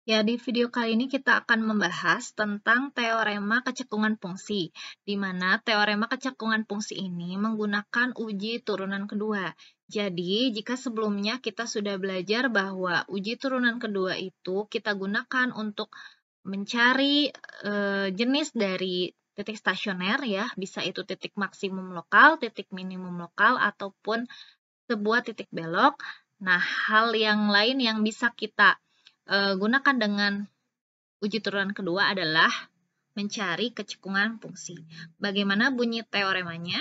Ya, di video kali ini kita akan membahas tentang teorema kecekungan fungsi, di mana teorema kecekungan fungsi ini menggunakan uji turunan kedua. Jadi, jika sebelumnya kita sudah belajar bahwa uji turunan kedua itu kita gunakan untuk mencari jenis dari titik stasioner ya, bisa itu titik maksimum lokal, titik minimum lokal, ataupun sebuah titik belok. Nah, hal yang lain yang bisa kita gunakan dengan uji turunan kedua adalah mencari kecekungan fungsi. Bagaimana bunyi teoremanya?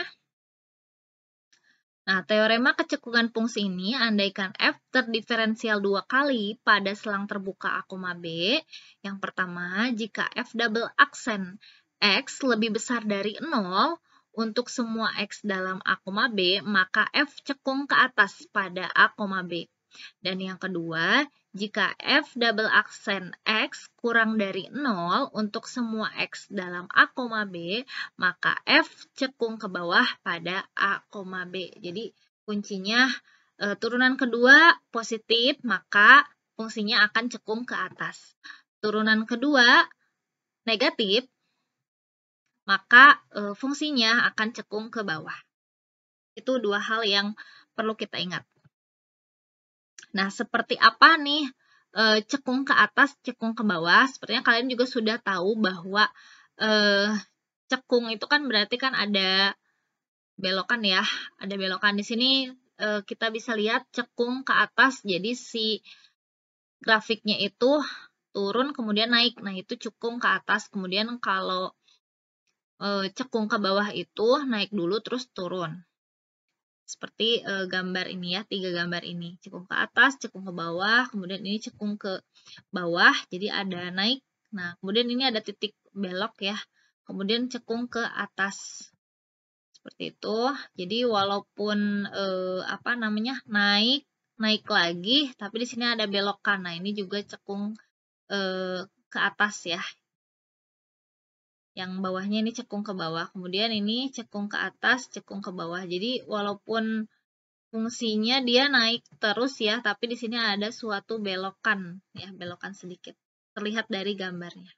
Nah, teorema kecekungan fungsi ini andaikan f terdiferensial dua kali pada selang terbuka A, B. Yang pertama, jika f double aksen x lebih besar dari 0 untuk semua x dalam A, B, maka f cekung ke atas pada A, B. Dan yang kedua, jika f double aksen x kurang dari 0 untuk semua x dalam A, B, maka f cekung ke bawah pada A, B. Jadi kuncinya turunan kedua positif, maka fungsinya akan cekung ke atas. Turunan kedua negatif, maka fungsinya akan cekung ke bawah. Itu dua hal yang perlu kita ingat. Nah, seperti apa nih cekung ke atas, cekung ke bawah? Sepertinya kalian juga sudah tahu bahwa cekung itu kan berarti kan ada belokan ya. Ada belokan di sini kita bisa lihat cekung ke atas, jadi si grafiknya itu turun kemudian naik. Nah, itu cekung ke atas. Kemudian kalau cekung ke bawah itu naik dulu terus turun. Seperti gambar ini ya, 3 gambar ini. Cekung ke atas, cekung ke bawah, kemudian ini cekung ke bawah, jadi ada naik. Nah, kemudian ini ada titik belok ya, kemudian cekung ke atas. Seperti itu. Jadi walaupun naik lagi, tapi di sini ada belokan. Nah, ini juga cekung ke atas ya. Yang bawahnya ini cekung ke bawah, kemudian ini cekung ke atas, cekung ke bawah. Jadi walaupun fungsinya dia naik terus ya, tapi di sini ada suatu belokan ya, belokan sedikit. Terlihat dari gambarnya.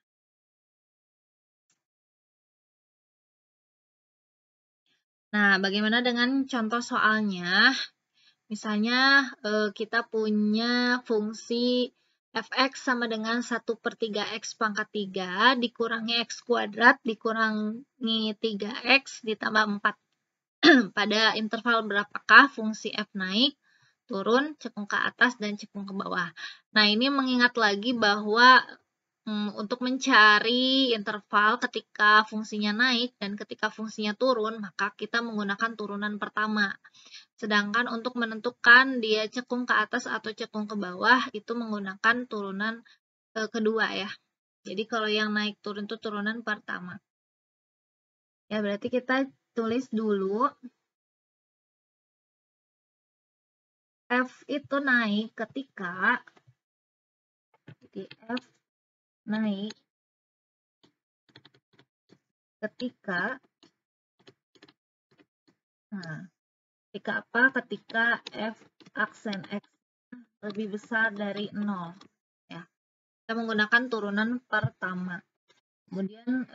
Nah, bagaimana dengan contoh soalnya? Misalnya kita punya fungsi fx sama dengan 1/3 x pangkat 3 dikurangi x kuadrat dikurangi 3x ditambah 4. Pada interval berapakah fungsi f naik, turun, cekung ke atas, dan cekung ke bawah. Nah, ini mengingat lagi bahwa untuk mencari interval ketika fungsinya naik dan ketika fungsinya turun, maka kita menggunakan turunan pertama. Sedangkan untuk menentukan dia cekung ke atas atau cekung ke bawah, itu menggunakan turunan kedua ya. Jadi kalau yang naik turun itu turunan pertama. Ya, berarti kita tulis dulu F itu naik ketika F naik ketika ketika apa? Ketika F aksen X lebih besar dari 0 ya. Kita menggunakan turunan pertama. Kemudian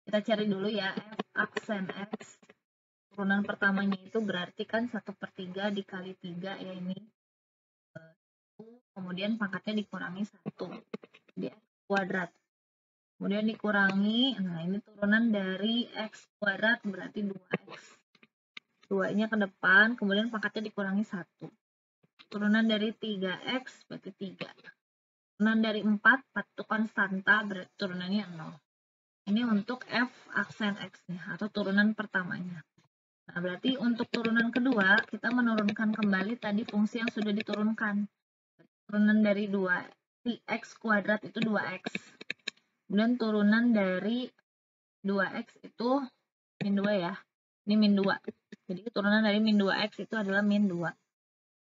kita cari dulu ya F aksen X. Turunan pertamanya itu berarti kan 1/3 dikali 3 ya ini. Kemudian pangkatnya dikurangi 1. Jadi X kuadrat. Kemudian dikurangi, nah ini turunan dari X kuadrat berarti 2X. 2-nya ke depan, kemudian pangkatnya dikurangi 1. Turunan dari 3X berarti 3. Turunan dari 4 itu konstanta, berarti turunannya 0. Ini untuk F aksen X-nya, atau turunan pertamanya. Nah, berarti untuk turunan kedua, kita menurunkan kembali tadi fungsi yang sudah diturunkan. Turunan dari 2X kuadrat itu 2X. Kemudian turunan dari 2X itu min 2 ya. Ini min 2. Jadi turunan dari min 2X itu adalah min 2.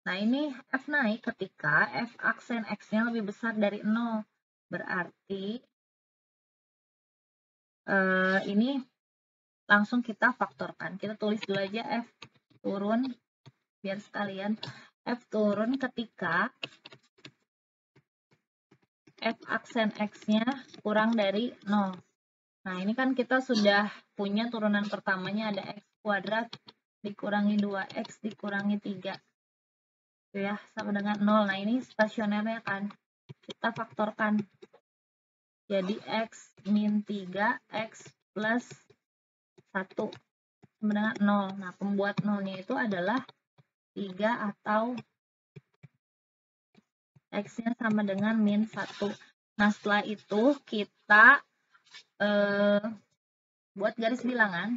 Nah, ini F naik ketika F aksen X-nya lebih besar dari 0. Berarti ini langsung kita faktorkan. Kita tulis dulu aja F turun, biar sekalian. F turun ketika f aksen x-nya kurang dari 0. Nah, ini kan kita sudah punya turunan pertamanya ada x kuadrat dikurangi 2x dikurangi 3. Itu ya, sama dengan 0. Nah, ini stasionernya kan. Kita faktorkan. Jadi x min 3, x plus 1 sama dengan 0. Nah, pembuat 0-nya itu adalah 3 atau x-nya sama dengan min 1. Nah, setelah itu kita buat garis bilangan.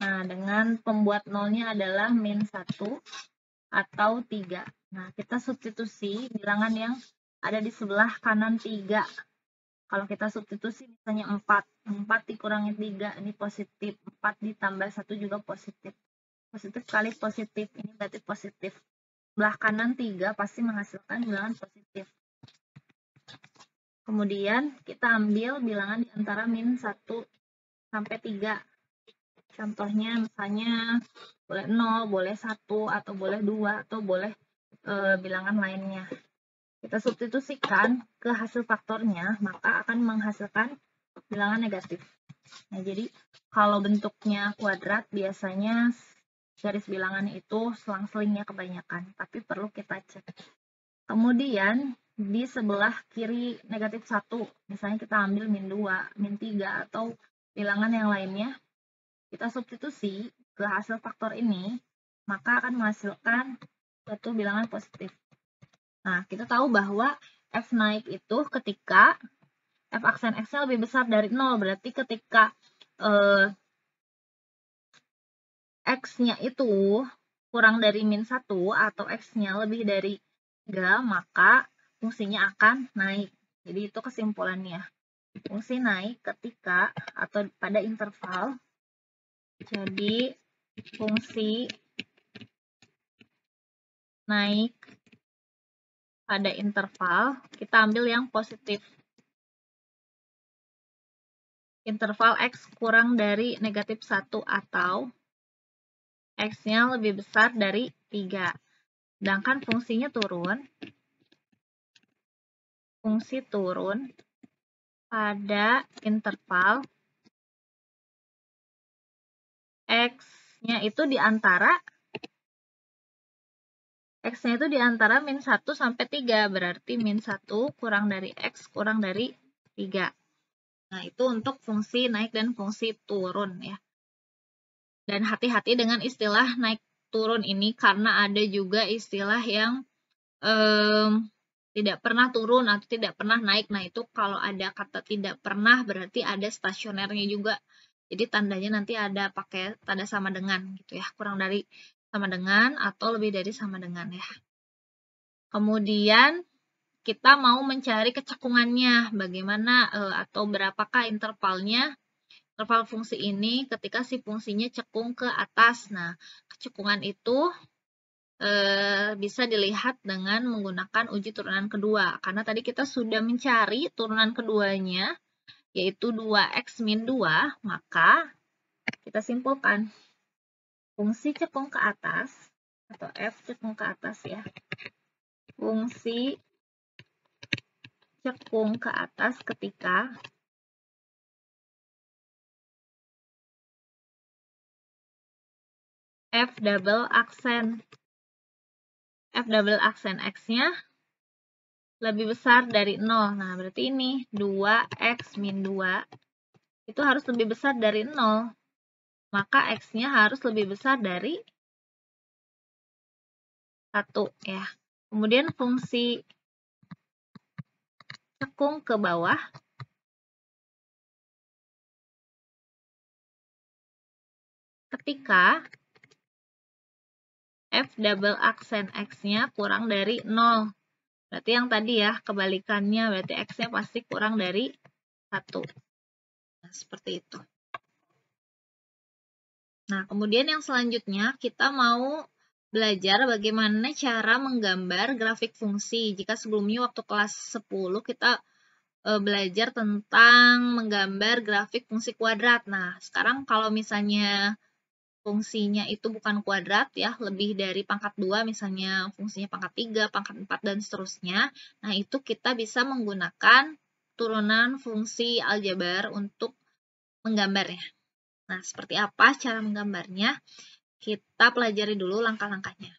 Nah, dengan pembuat 0-nya adalah min 1 atau 3. Nah, kita substitusi bilangan yang ada di sebelah kanan 3. Kalau kita substitusi misalnya 4. 4 dikurangi 3, ini positif. 4 ditambah 1 juga positif. Positif kali positif, ini berarti positif. Sebelah kanan 3 pasti menghasilkan bilangan positif. Kemudian kita ambil bilangan di antara min 1 sampai 3. Contohnya misalnya boleh 0, boleh 1, atau boleh 2, atau boleh bilangan lainnya. Kita substitusikan ke hasil faktornya, maka akan menghasilkan bilangan negatif. Nah, jadi kalau bentuknya kuadrat biasanya garis bilangan itu selang-selingnya kebanyakan, tapi perlu kita cek. Kemudian di sebelah kiri negatif 1, misalnya kita ambil min 2, min 3, atau bilangan yang lainnya, kita substitusi ke hasil faktor ini, maka akan menghasilkan suatu bilangan positif. Nah, kita tahu bahwa f naik itu ketika f aksen x-nya lebih besar dari 0, berarti ketika x-nya itu kurang dari min 1 atau x-nya lebih dari 3, maka fungsinya akan naik. Jadi itu kesimpulannya. Fungsi naik ketika atau pada interval. Jadi fungsi naik pada interval, kita ambil yang positif. Interval x kurang dari negatif 1 atau x-nya lebih besar dari 3. Sedangkan fungsinya turun. Fungsi turun pada interval x-nya itu di antara min 1 sampai 3, berarti min 1 kurang dari x kurang dari 3. Nah, itu untuk fungsi naik dan fungsi turun ya. Dan hati-hati dengan istilah naik turun ini karena ada juga istilah yang tidak pernah turun atau tidak pernah naik. Nah, itu kalau ada kata tidak pernah berarti ada stasionernya juga. Jadi tandanya nanti ada pakai tanda sama dengan gitu ya, kurang dari sama dengan atau lebih dari sama dengan ya. Kemudian kita mau mencari kecekungannya, bagaimana atau berapakah intervalnya, interval fungsi ini ketika si fungsinya cekung ke atas. Nah, kecekungan itu bisa dilihat dengan menggunakan uji turunan kedua. Karena tadi kita sudah mencari turunan keduanya, yaitu 2x min 2, maka kita simpulkan fungsi cekung ke atas, atau f cekung ke atas ya, fungsi cekung ke atas ketika f double aksen x-nya lebih besar dari 0. Nah, berarti ini 2x min 2 itu harus lebih besar dari 0. Maka x-nya harus lebih besar dari 1 ya. Kemudian fungsi cekung ke bawah ketika f double aksen x-nya kurang dari 0. Berarti yang tadi ya, kebalikannya, berarti x-nya pasti kurang dari 1. Nah, seperti itu. Nah, kemudian yang selanjutnya kita mau belajar bagaimana cara menggambar grafik fungsi. Jika sebelumnya waktu kelas 10 kita belajar tentang menggambar grafik fungsi kuadrat. Nah, sekarang kalau misalnya fungsinya itu bukan kuadrat ya, lebih dari pangkat 2, misalnya fungsinya pangkat 3, pangkat 4, dan seterusnya. Nah, itu kita bisa menggunakan turunan fungsi aljabar untuk menggambarnya. Nah, seperti apa cara menggambarnya? Kita pelajari dulu langkah-langkahnya.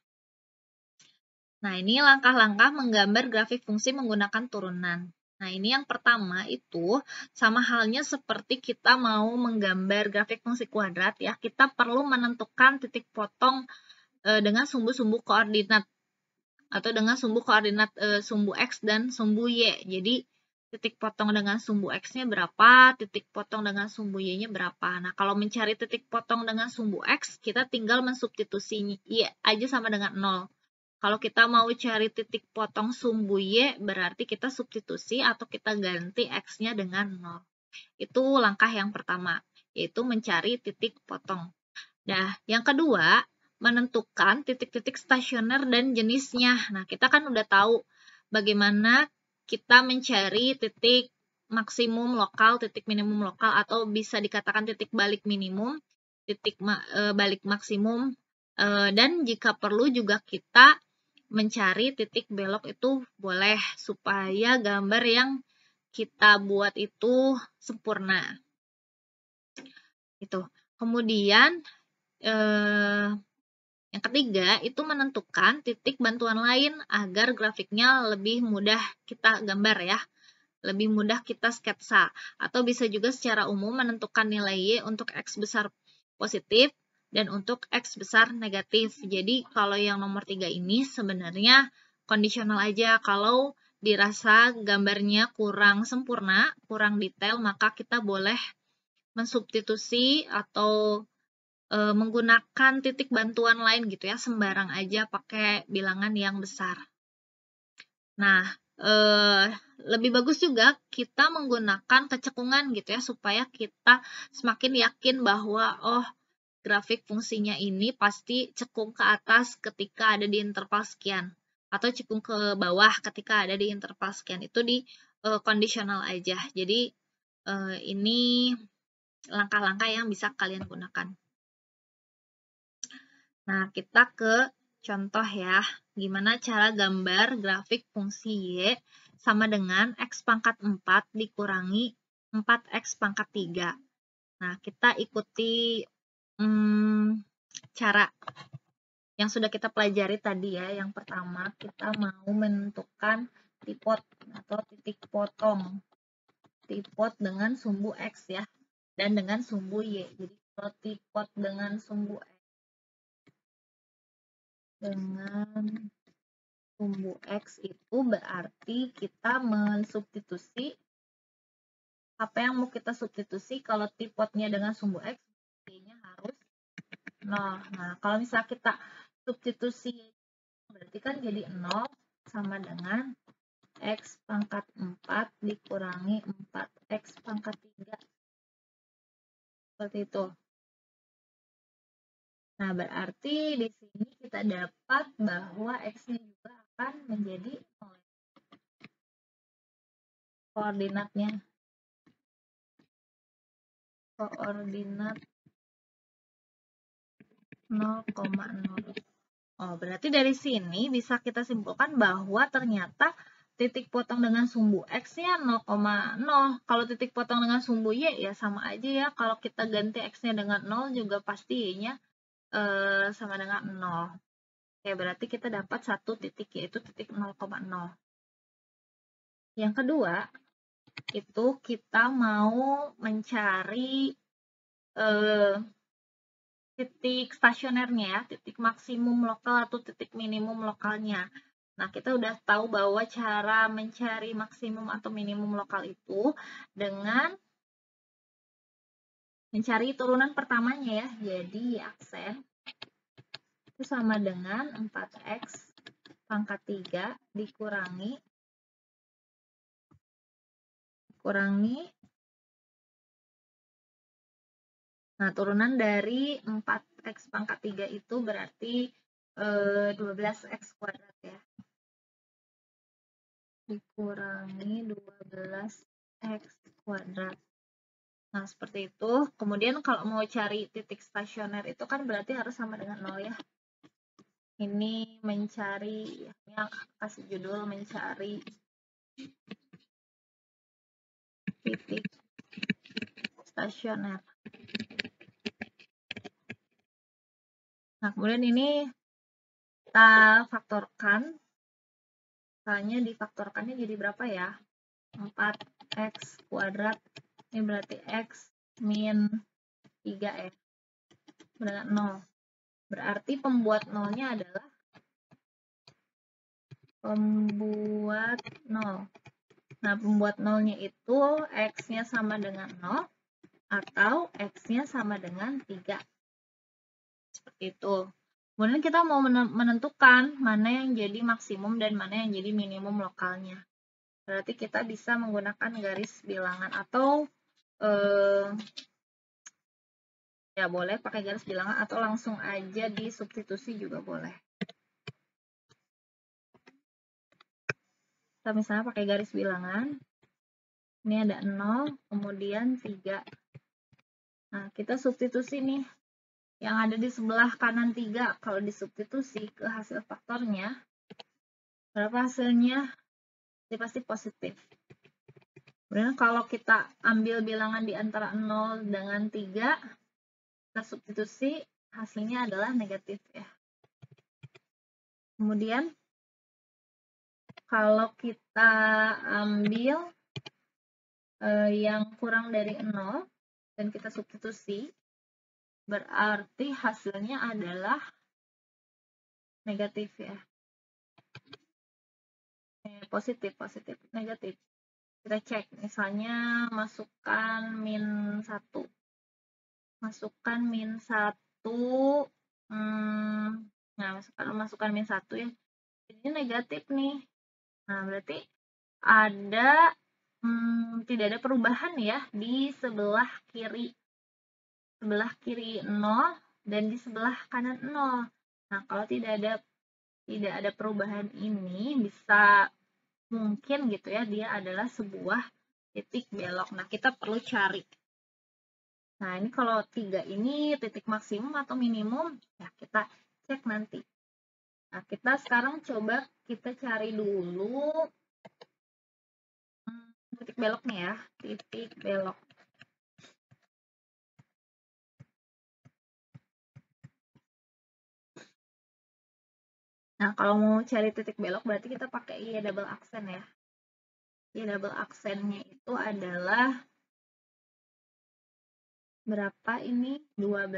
Nah, ini langkah-langkah menggambar grafik fungsi menggunakan turunan. Nah, ini yang pertama itu sama halnya seperti kita mau menggambar grafik fungsi kuadrat ya, kita perlu menentukan titik potong dengan sumbu-sumbu koordinat atau dengan sumbu koordinat sumbu X dan sumbu Y. Jadi, titik potong dengan sumbu X-nya berapa, titik potong dengan sumbu Y-nya berapa. Nah, kalau mencari titik potong dengan sumbu X, kita tinggal mensubstitusi Y aja sama dengan 0. Kalau kita mau cari titik potong sumbu Y, berarti kita substitusi atau kita ganti X-nya dengan 0. Itu langkah yang pertama, yaitu mencari titik potong. Nah, yang kedua, menentukan titik-titik stasioner dan jenisnya. Nah, kita kan udah tahu bagaimana kita mencari titik maksimum lokal, titik minimum lokal, atau bisa dikatakan titik balik minimum, titik balik maksimum, dan jika perlu juga kita mencari titik belok itu boleh supaya gambar yang kita buat itu sempurna. Itu. Kemudian yang ketiga itu menentukan titik bantuan lain agar grafiknya lebih mudah kita gambar ya, lebih mudah kita sketsa. Atau bisa juga secara umum menentukan nilai Y untuk X besar positif dan untuk X besar negatif. Jadi kalau yang nomor 3 ini sebenarnya kondisional aja. Kalau dirasa gambarnya kurang sempurna, kurang detail, maka kita boleh mensubstitusi atau menggunakan titik bantuan lain gitu ya, sembarang aja pakai bilangan yang besar. Nah, lebih bagus juga kita menggunakan kecekungan gitu ya, supaya kita semakin yakin bahwa oh, grafik fungsinya ini pasti cekung ke atas ketika ada di interval sekian, atau cekung ke bawah ketika ada di interval sekian. Itu di kondisional aja. Jadi ini langkah-langkah yang bisa kalian gunakan. Nah, kita ke contoh ya. Gimana cara gambar grafik fungsi Y sama dengan X pangkat 4 dikurangi 4X pangkat 3. Nah, kita ikuti cara yang sudah kita pelajari tadi ya. Yang pertama, kita mau menentukan tipot atau titik potong. Tipot dengan sumbu X ya, dan dengan sumbu Y. Jadi, kalau tipot dengan sumbu X dengan sumbu X itu berarti kita mensubstitusi apa yang mau kita substitusi. Kalau tipotnya dengan sumbu X, Y-nya harus 0. Nah, kalau misalnya kita substitusi, berarti kan jadi 0 sama dengan X pangkat 4 dikurangi 4X pangkat 3. Seperti itu. Nah, berarti di sini kita dapat bahwa X-nya juga akan menjadi 0. Koordinatnya. Koordinat 0,0. Oh, berarti dari sini bisa kita simpulkan bahwa ternyata titik potong dengan sumbu X-nya 0,0. Kalau titik potong dengan sumbu Y ya sama aja ya. Kalau kita ganti X-nya dengan 0 juga pasti Y-nya sama dengan 0. Oke, berarti kita dapat satu titik, yaitu titik 0,0. Yang kedua, itu kita mau mencari titik stasionernya ya, titik maksimum lokal atau titik minimum lokalnya. Nah, kita udah tahu bahwa cara mencari maksimum atau minimum lokal itu dengan mencari turunan pertamanya ya. Jadi, aksen itu sama dengan 4X pangkat 3 dikurangi nah, turunan dari 4X pangkat 3 itu berarti 12X kuadrat ya. Dikurangi 12X kuadrat. Nah, seperti itu. Kemudian kalau mau cari titik stasioner itu kan berarti harus sama dengan 0 ya. Ini mencari, yang kasih judul mencari titik stasioner. Nah, kemudian ini kita faktorkan. Misalnya difaktorkannya jadi berapa ya? 4x kuadrat. Ini berarti x min 3 ya. Dengan 0. Berarti pembuat nolnya adalah pembuat 0. Nah, pembuat nolnya itu x-nya sama dengan 0 atau x-nya sama dengan 3. Seperti itu. Kemudian kita mau menentukan mana yang jadi maksimum dan mana yang jadi minimum lokalnya. Berarti kita bisa menggunakan garis bilangan atau ya boleh pakai garis bilangan atau langsung aja disubstitusi juga boleh. Kita misalnya pakai garis bilangan. Ini ada 0, kemudian 3. Nah, kita substitusi nih. Yang ada di sebelah kanan 3, kalau disubstitusi ke hasil faktornya, berapa hasilnya? Ini pasti positif. Kemudian kalau kita ambil bilangan di antara 0 dengan 3, kita substitusi, hasilnya adalah negatif ya. Kemudian kalau kita ambil yang kurang dari 0 dan kita substitusi, berarti hasilnya adalah negatif ya. Positif, negatif. Kita cek, misalnya masukkan min 1. Masukkan min 1. Nah, masukkan min 1 ya. Ini negatif nih. Nah, berarti ada tidak ada perubahan ya di sebelah kiri. Sebelah kiri 0 dan di sebelah kanan 0. Nah, kalau tidak ada perubahan ini, bisa mungkin gitu ya, dia adalah sebuah titik belok. Nah, kita perlu cari. Nah, ini kalau 3 ini titik maksimum atau minimum, ya kita cek nanti. Nah, kita sekarang coba kita cari dulu titik beloknya ya, titik belok. Nah, kalau mau cari titik belok berarti kita pakai I double aksen ya. I double aksennya itu adalah berapa ini? 12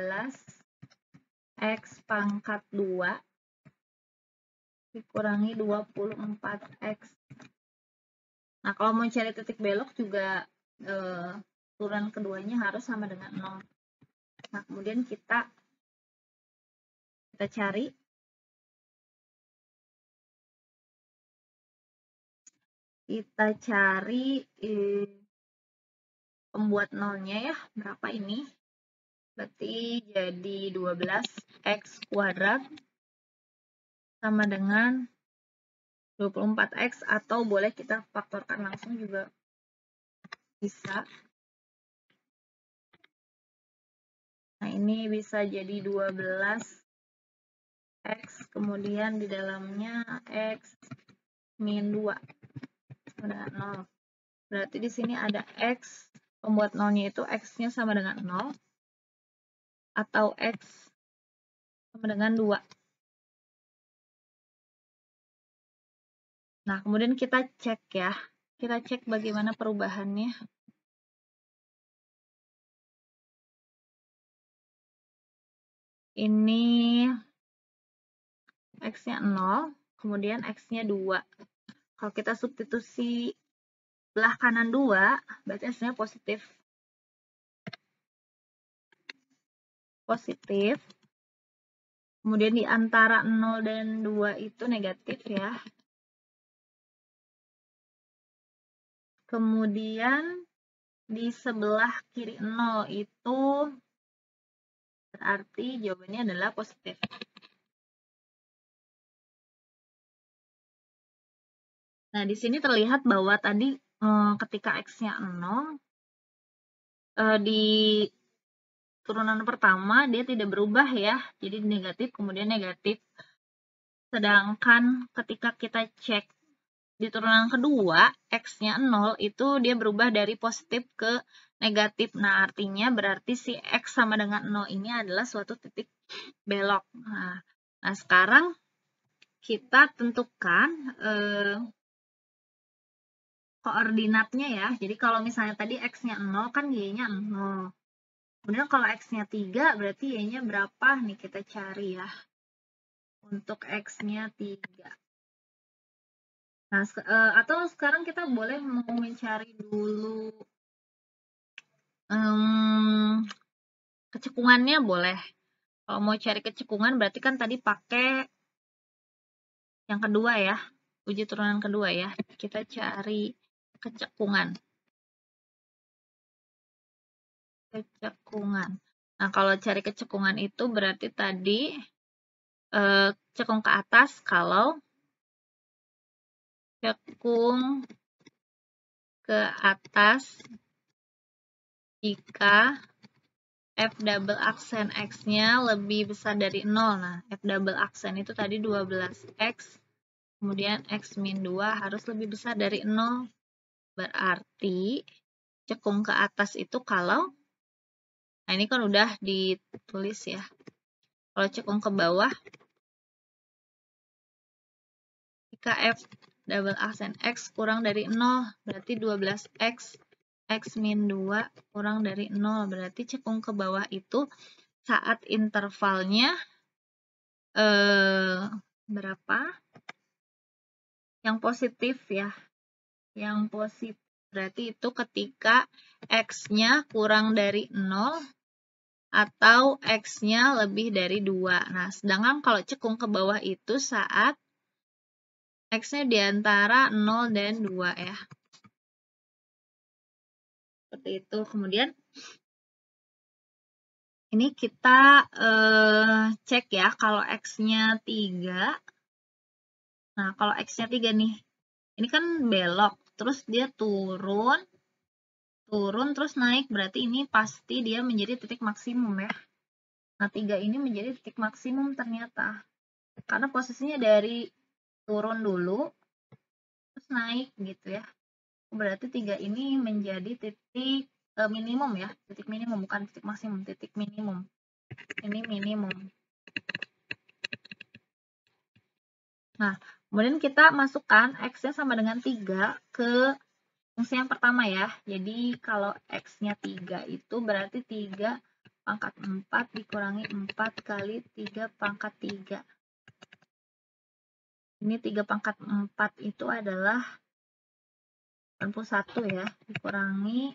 X pangkat 2 dikurangi 24X. Nah, kalau mau cari titik belok juga turunan keduanya harus sama dengan 0. Nah, kemudian kita cari. Kita cari pembuat nolnya ya, berapa ini? Berarti jadi 12X kuadrat sama dengan 24X, atau boleh kita faktorkan langsung juga bisa. Nah, ini bisa jadi 12X, kemudian di dalamnya X min 2 sama dengan 0. Berarti di sini ada X, pembuat nolnya itu X-nya sama dengan 0, atau X sama dengan 2. Nah, kemudian kita cek ya. Kita cek bagaimana perubahannya. Ini X-nya 0, kemudian X-nya 2. Kalau kita substitusi belah kanan 2, berarti hasilnya positif. Positif. Kemudian di antara 0 dan 2 itu negatif ya. Kemudian di sebelah kiri 0 itu berarti jawabannya adalah positif. Nah, di sini terlihat bahwa tadi ketika X-nya 0, di turunan pertama dia tidak berubah ya, jadi negatif kemudian negatif. Sedangkan ketika kita cek di turunan kedua, X-nya 0, itu dia berubah dari positif ke negatif. Nah, artinya berarti si X sama dengan 0 ini adalah suatu titik belok. Nah sekarang kita tentukan koordinatnya ya. Jadi kalau misalnya tadi X-nya 0, kan Y-nya 0. Kemudian kalau X-nya 3, berarti Y-nya berapa? Nih kita cari ya. Untuk X-nya 3. Nah, atau sekarang kita boleh mau mencari dulu kecekungannya boleh. Kalau mau cari kecekungan berarti kan tadi pakai yang kedua ya, uji turunan kedua ya. Kita cari kecekungan. Nah, kalau cari kecekungan itu berarti tadi cekung ke atas kalau cekung ke atas jika F double aksen X-nya lebih besar dari 0. Nah, F double aksen itu tadi 12X, kemudian X min 2 harus lebih besar dari 0. Berarti cekung ke atas itu kalau, nah ini kan udah ditulis ya. Kalau cekung ke bawah, jika F double aksen X kurang dari 0, berarti 12X, X min 2 kurang dari 0. Berarti cekung ke bawah itu saat intervalnya berapa? Yang positif ya. Yang positif. Berarti itu ketika X-nya kurang dari 0 atau X-nya lebih dari 2. Nah, sedangkan kalau cekung ke bawah itu saat X-nya di antara 0 dan 2 ya. Seperti itu. Kemudian ini kita cek ya kalau X-nya 3. Nah, kalau X-nya 3 nih. Ini kan belok, terus dia turun, terus naik. Berarti ini pasti dia menjadi titik maksimum ya. Nah, 3 ini menjadi titik maksimum ternyata. Karena posisinya dari turun dulu, terus naik gitu ya. Berarti 3 ini menjadi titik minimum ya. Titik minimum, bukan titik maksimum, titik minimum. Ini minimum. Nah, kemudian kita masukkan X-nya sama dengan 3 ke fungsi yang pertama ya. Jadi kalau X-nya 3 itu berarti 3 pangkat 4 dikurangi 4 kali 3 pangkat 3. Ini 3 pangkat 4 itu adalah 81 ya, dikurangi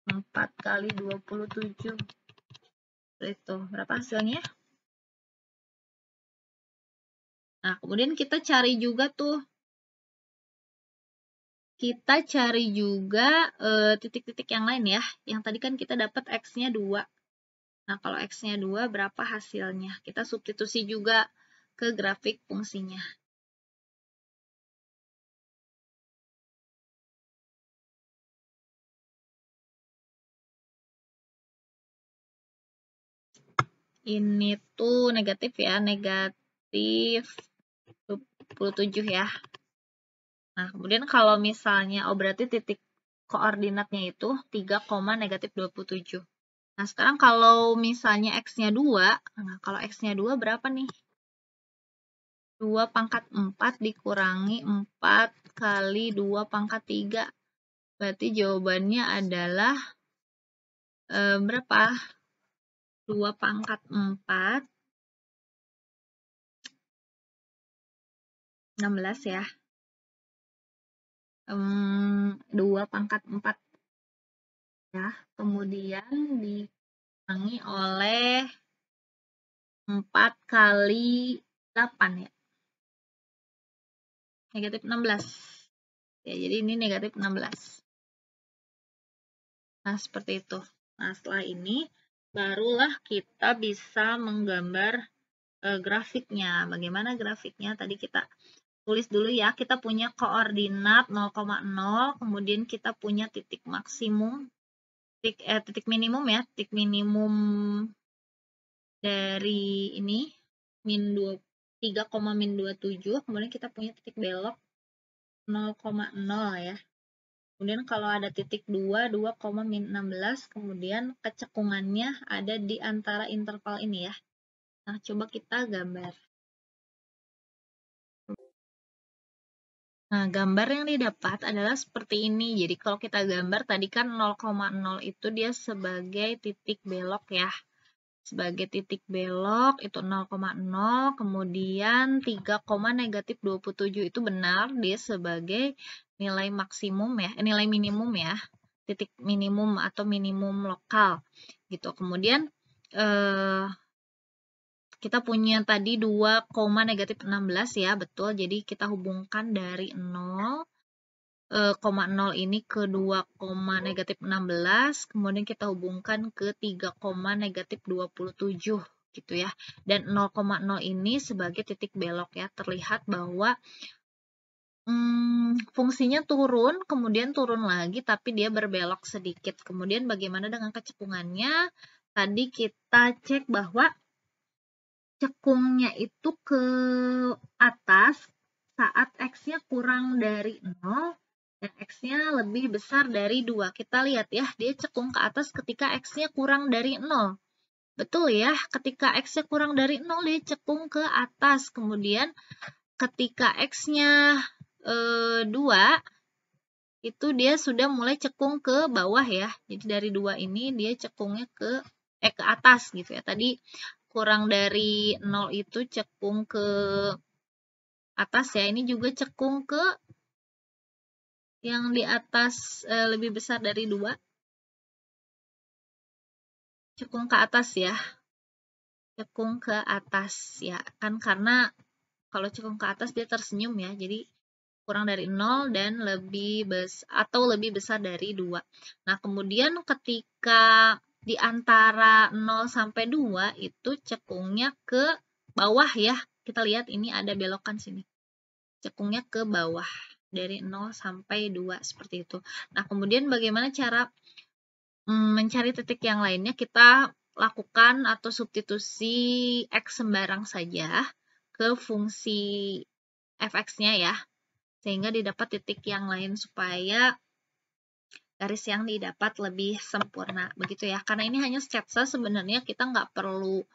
4 kali 27. Itu berapa hasilnya? Nah, kemudian kita cari juga tuh. Kita cari juga titik-titik yang lain ya. Yang tadi kan kita dapat X-nya 2. Nah, kalau X-nya 2 berapa hasilnya? Kita substitusi juga ke grafik fungsinya. Ini tuh negatif ya, negatif 27 ya. Nah, kemudian kalau misalnya, berarti titik koordinatnya itu 3, negatif 27. Nah, sekarang kalau misalnya X-nya 2, nah kalau X-nya 2 berapa nih? 2 pangkat 4 dikurangi 4 kali 2 pangkat 3. Berarti jawabannya adalah berapa? 2 pangkat 4. 16 ya. 2 pangkat 4. Ya, kemudian dikurangi oleh 4 kali 8 ya. Negatif 16. Ya, jadi ini negatif 16. Nah, seperti itu. Nah, setelah ini barulah kita bisa menggambar grafiknya. Bagaimana grafiknya? Tadi kita tulis dulu ya, kita punya koordinat 0,0, kemudian kita punya titik maksimum, titik minimum ya, titik minimum dari ini, min 3,-27, kemudian kita punya titik belok 0,0 ya. Kemudian kalau ada titik 2, 2,-16, kemudian kecekungannya ada di antara interval ini ya. Nah, coba kita gambar. Nah, gambar yang didapat adalah seperti ini. Jadi, kalau kita gambar, tadi kan 0,0 itu dia sebagai titik belok ya. Sebagai titik belok itu 0,0, kemudian 3,-27 itu benar, dia sebagai nilai maksimum ya, nilai minimum ya, titik minimum atau minimum lokal gitu. Kemudian kita punya tadi 2,-16 ya, betul. Jadi kita hubungkan dari 0,0 ini ke 2,-16, kemudian kita hubungkan ke 3,-27 gitu ya. Dan 0,0 ini sebagai titik belok ya, terlihat bahwa fungsinya turun, kemudian turun lagi, tapi dia berbelok sedikit. Kemudian bagaimana dengan kecekungannya? Tadi kita cek bahwa cekungnya itu ke atas saat X-nya kurang dari 0 dan X-nya lebih besar dari 2. Kita lihat ya, dia cekung ke atas ketika X-nya kurang dari 0. Betul ya, ketika X-nya kurang dari 0, dia cekung ke atas. Kemudian ketika X-nya 2, itu dia sudah mulai cekung ke bawah ya. Jadi dari 2 ini dia cekungnya ke atas gitu ya. Tadi kurang dari 0 itu cekung ke atas ya. Ini juga cekung ke yang di atas lebih besar dari 2. Cekung ke atas ya. Cekung ke atas ya. Kan karena kalau cekung ke atas dia tersenyum ya. Jadi kurang dari 0 dan lebih besar dari 2. Nah, kemudian ketika di antara 0 sampai 2 itu cekungnya ke bawah ya. Kita lihat ini ada belokan sini. Cekungnya ke bawah dari 0 sampai 2 seperti itu. Nah, kemudian bagaimana cara mencari titik yang lainnya? Kita lakukan atau substitusi X sembarang saja ke fungsi fx-nya ya, sehingga didapat titik yang lain supaya garis yang didapat lebih sempurna, begitu ya. Karena ini hanya sketsa, sebenarnya kita nggak perlu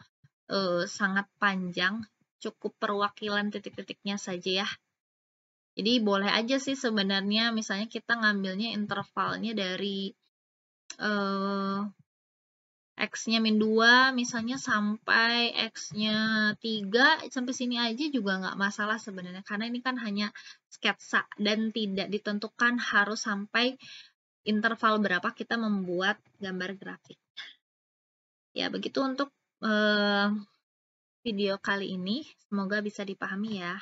sangat panjang, cukup perwakilan titik-titiknya saja ya. Jadi boleh aja sih sebenarnya, misalnya kita ngambilnya intervalnya dari X-nya min 2 misalnya sampai X-nya 3, sampai sini aja juga nggak masalah sebenarnya, karena ini kan hanya sketsa dan tidak ditentukan harus sampai interval berapa kita membuat gambar grafik. Ya, begitu untuk video kali ini, semoga bisa dipahami ya.